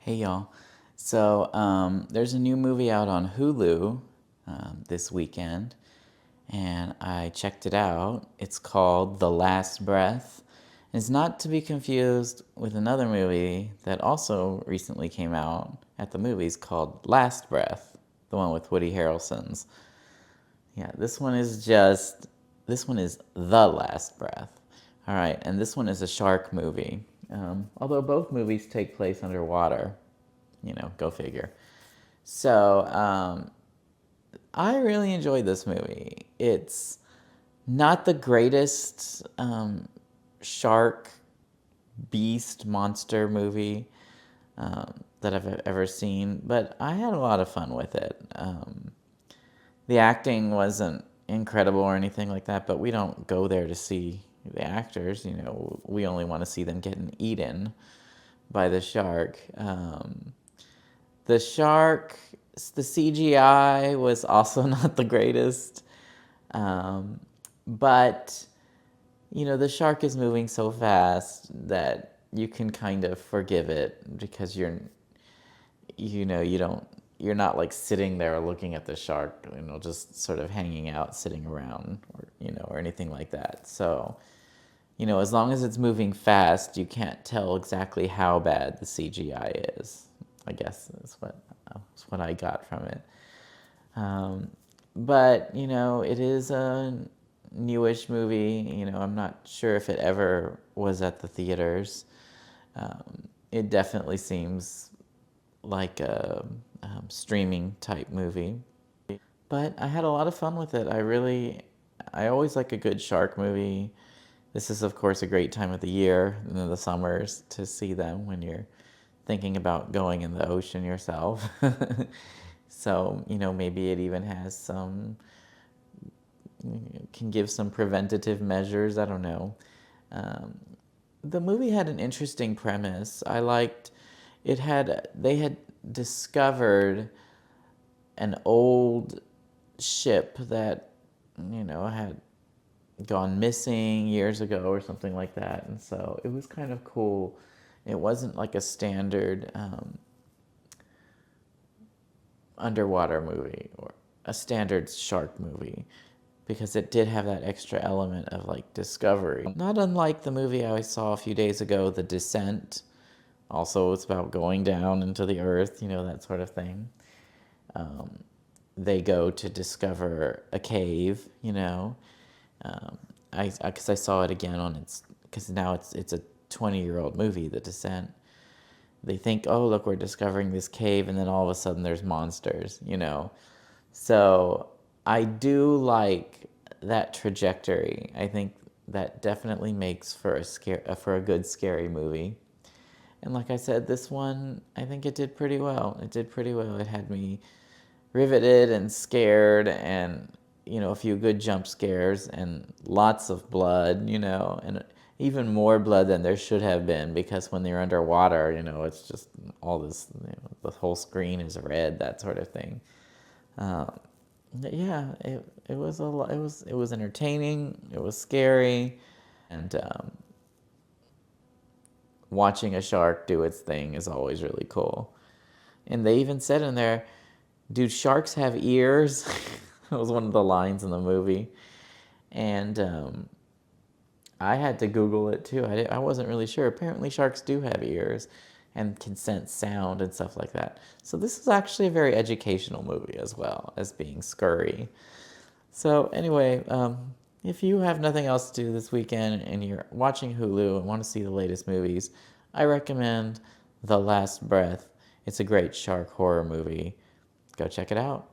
Hey y'all. There's a new movie out on Hulu this weekend, and I checked it out. It's called The Last Breath. It's not to be confused with another movie that also recently came out at the movies called Last Breath, the one with Woody Harrelson's. Yeah, this one is The Last Breath. All right, and this one is a shark movie. Although both movies take place underwater, go figure. So I really enjoyed this movie. It's not the greatest shark beast monster movie that I've ever seen, but I had a lot of fun with it. The acting wasn't incredible or anything like that, but we don't go there to see the actors. We only want to see them getting eaten by the shark. The shark, the CGI was also not the greatest. But, the shark is moving so fast that you can kind of forgive it because you're not like sitting there looking at the shark, just sort of hanging out, sitting around, or anything like that. So, as long as it's moving fast, you can't tell exactly how bad the CGI is. I guess that's what I got from it. But it is a newish movie. I'm not sure if it ever was at the theaters. It definitely seems like a streaming type movie. But I had a lot of fun with it. I always like a good shark movie. This is, of course, a great time of the year in the summers to see them when you're thinking about going in the ocean yourself. So, maybe it even has can give some preventative measures. I don't know. The movie had an interesting premise. I liked they had discovered an old ship that, had gone missing years ago or something like that. And so it was kind of cool. It wasn't like a standard underwater movie or a standard shark movie because it did have that extra element of like discovery. Not unlike the movie I saw a few days ago, The Descent. Also, it's about going down into the earth, that sort of thing. They go to discover a cave, because I saw it again because now it's a 20-year-old movie, The Descent. They think, oh, look, we're discovering this cave, and then all of a sudden there's monsters, So I do like that trajectory. I think that definitely makes for a good scary movie. And like I said, this one, I think it did pretty well. It did pretty well. It had me riveted and scared and, a few good jump scares and lots of blood, and even more blood than there should have been because when they're underwater, it's just all this, the whole screen is red, that sort of thing. Yeah, it was it was entertaining, it was scary, and watching a shark do its thing is always really cool. And they even said in there, do sharks have ears? That was one of the lines in the movie. And I had to Google it too. I wasn't really sure. Apparently, sharks do have ears and can sense sound and stuff like that. So, this is actually a very educational movie as well as being scurry. So, anyway, if you have nothing else to do this weekend and you're watching Hulu and want to see the latest movies, I recommend The Last Breath. It's a great shark horror movie. Go check it out.